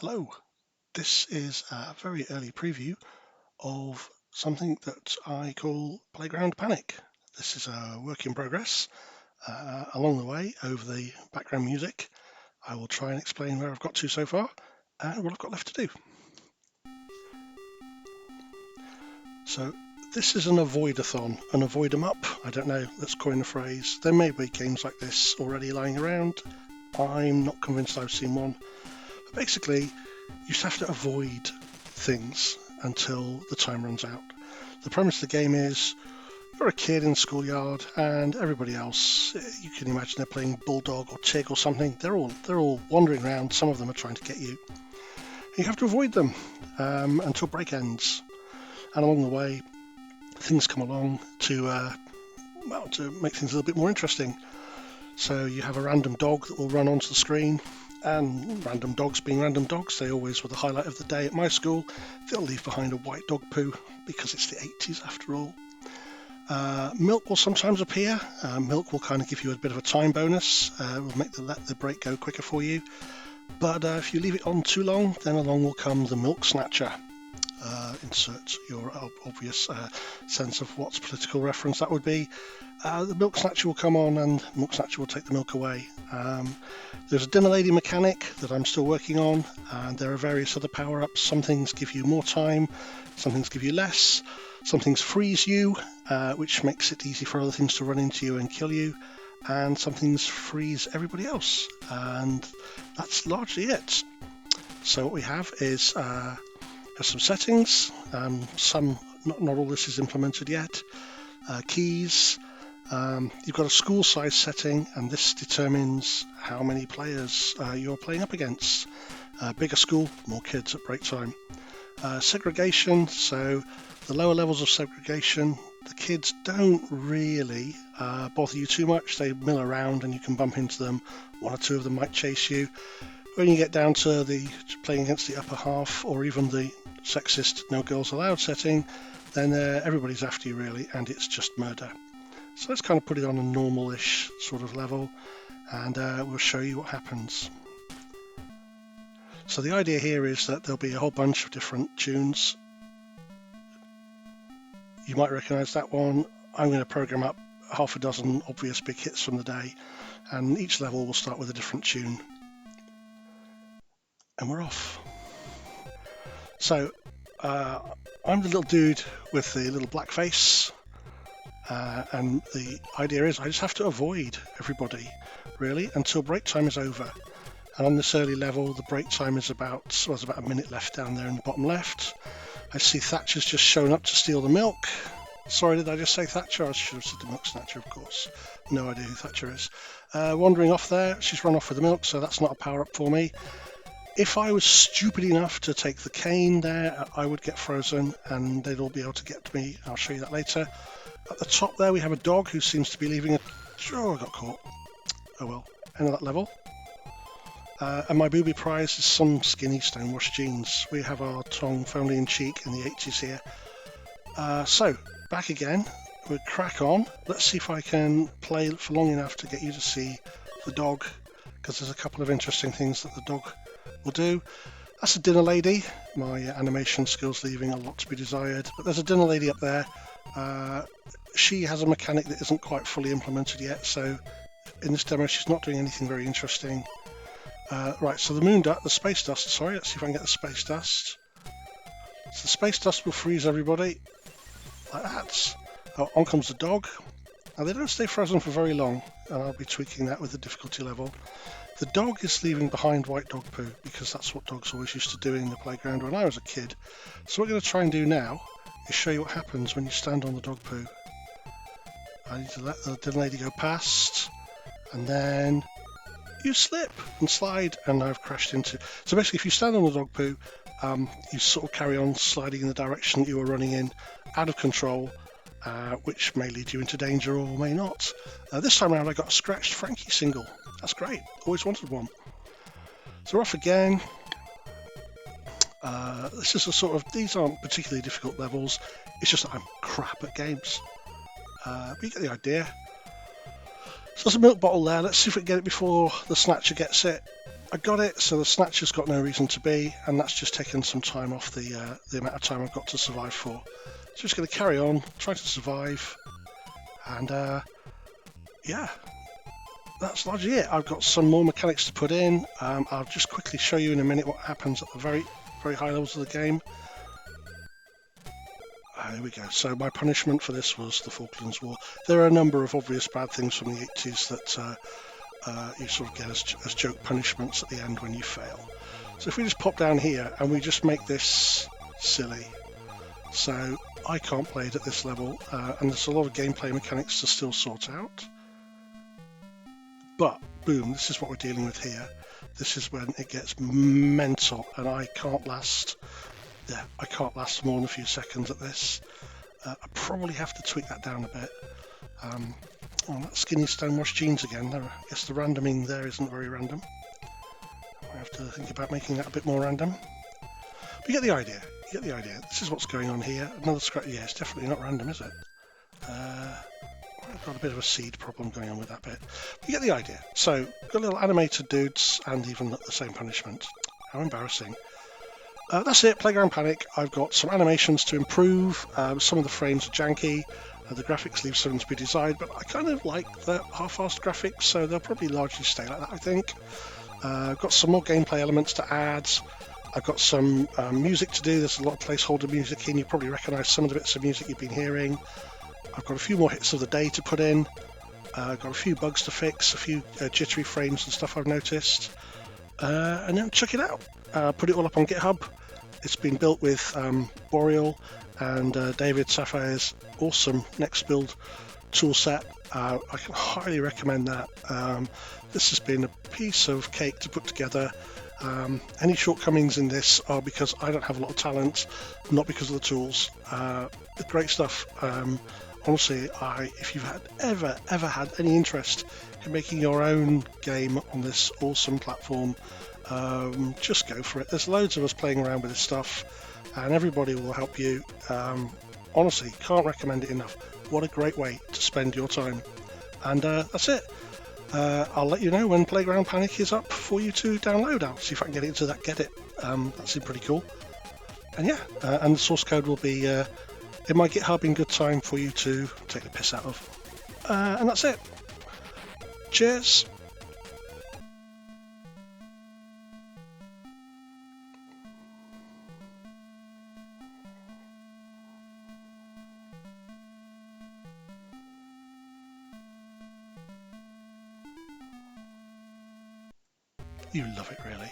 Hello, this is a very early preview of something that I call Playground Panic. This is a work in progress. Along the way, over the background music, I will try and explain where I've got to so far and what I've got left to do. So this is an avoid-a-thon, an avoid 'em up. I don't know, let's coin the phrase. There may be games like this already lying around. I'm not convinced I've seen one. But basically, you just have to avoid things until the time runs out. The premise of the game is you're a kid in the schoolyard and everybody else, you can imagine they're playing Bulldog or Tig or something. They're all wandering around. Some of them are trying to get you. You have to avoid them until break ends. And along the way, things come along to make things a little bit more interesting. So you have a random dog that will run onto the screen. And random dogs being random dogs, they always were the highlight of the day at my school. They'll leave behind a white dog poo because it's the 80s after all. Milk will sometimes appear. Milk will kind of give you a bit of a time bonus. Will make the break go quicker for you. But if you leave it on too long, then along will come the milk snatcher. Insert your obvious sense of what's political reference that would be. The milk snatcher will come on and the milk snatcher will take the milk away. There's a dinner lady mechanic that I'm still working on, and there are various other power-ups. Some things give you more time, some things give you less, some things freeze you, which makes it easy for other things to run into you and kill you, and some things freeze everybody else, and that's largely it. So what we have is some settings, not all this is implemented yet, keys. You've got a school size setting, and this determines how many players you're playing up against. Bigger school, more kids at break time. Segregation, so the lower levels of segregation, the kids don't really bother you too much. They mill around and you can bump into them. One or two of them might chase you. When you get down to the playing against the upper half, or even the sexist no girls allowed setting, then everybody's after you really, and it's just murder. So let's kind of put it on a normal-ish sort of level, and we'll show you what happens. So the idea here is that there'll be a whole bunch of different tunes. You might recognize that one. I'm going to program up half a dozen obvious big hits from the day, and each level will start with a different tune. And we're off. So I'm the little dude with the little black face, and the idea is I just have to avoid everybody really until break time is over. And on this early level, the break time is about a minute left down there in the bottom left. I see Thatcher's just shown up to steal the milk. Sorry, did I just say Thatcher? I should have said the milk snatcher, of course. No idea who Thatcher is. Wandering off there, she's run off with the milk, so that's not a power up for me. If I was stupid enough to take the cane there, I would get frozen and they'd all be able to get to me. I'll show you that later. At the top there, we have a dog who seems to be leaving a... Oh, I got caught. Oh well, end of that level. And my booby prize is some skinny stonewashed jeans. We have our tongue firmly in cheek in the 80s here. So, back again. We'll crack on. Let's see if I can play for long enough to get you to see the dog, because there's a couple of interesting things that the dog will do. That's a dinner lady. My animation skills leaving a lot to be desired, but there's a dinner lady up there. She has a mechanic that isn't quite fully implemented yet, so in this demo she's not doing anything very interesting. Right, so the space dust, sorry, let's see if I can get the space dust. So the space dust will freeze everybody, like that. Oh, on comes the dog. Now they don't stay frozen for very long, and I'll be tweaking that with the difficulty level. The dog is leaving behind white dog poo, because that's what dogs always used to do in the playground when I was a kid. So what we're going to try and do now is show you what happens when you stand on the dog poo. I need to let the dinner lady go past, and then you slip and slide, and I've crashed into... So basically, if you stand on the dog poo, you sort of carry on sliding in the direction that you were running in, out of control, which may lead you into danger or may not. This time around I got a scratched Frankie single. That's great, always wanted one. So we're off again. This is a sort of, these aren't particularly difficult levels, it's just that I'm crap at games. But you get the idea. So there's a milk bottle there, let's see if we can get it before the snatcher gets it. I got it, so the snatcher's got no reason to be, and that's just taken some time off the amount of time I've got to survive for. So just going to carry on, try to survive, and yeah, that's largely it. I've got some more mechanics to put in. I'll just quickly show you in a minute what happens at the very high levels of the game. Here we go. So my punishment for this was the Falklands War. There are a number of obvious bad things from the 80s that you sort of get as joke punishments at the end when you fail. So if we just pop down here and we just make this silly, so I can't play it at this level, and there's a lot of gameplay mechanics to still sort out. But boom, this is what we're dealing with here. This is when it gets mental, and I can't last. Yeah, I can't last more than a few seconds at this. I probably have to tweak that down a bit. Oh, that skinny stonewashed jeans again. I guess the randoming there isn't very random. I have to think about making that a bit more random. But you get the idea. You get the idea. This is what's going on here. Another scratch. Yeah, it's definitely not random, is it? I've got a bit of a seed problem going on with that bit. But you get the idea. So, got little animated dudes and even the same punishment. How embarrassing. That's it, Playground Panic. I've got some animations to improve. Some of the frames are janky. The graphics leave something to be desired, but I kind of like the half-assed graphics, so they'll probably largely stay like that, I think. I've got some more gameplay elements to add. I've got some music to do. There's a lot of placeholder music in. You probably recognise some of the bits of music you've been hearing. I've got a few more hits of the day to put in. I've got a few bugs to fix, a few jittery frames and stuff I've noticed. And then check it out. Put it all up on GitHub. It's been built with Boriel and David Sapphire's awesome NextBuild toolset. I can highly recommend that. This has been a piece of cake to put together. Any shortcomings in this are because I don't have a lot of talent, not because of the tools. Great stuff. Honestly, if you've ever had any interest in making your own game on this awesome platform, just go for it. There's loads of us playing around with this stuff, and everybody will help you. Honestly, can't recommend it enough. What a great way to spend your time. And that's it. I'll let you know when Playground Panic is up for you to download. I'll see if I can get it into that Get It. That seemed pretty cool. And yeah, and the source code will be in my GitHub in good time for you to take the piss out of. And that's it. Cheers. You love it, really.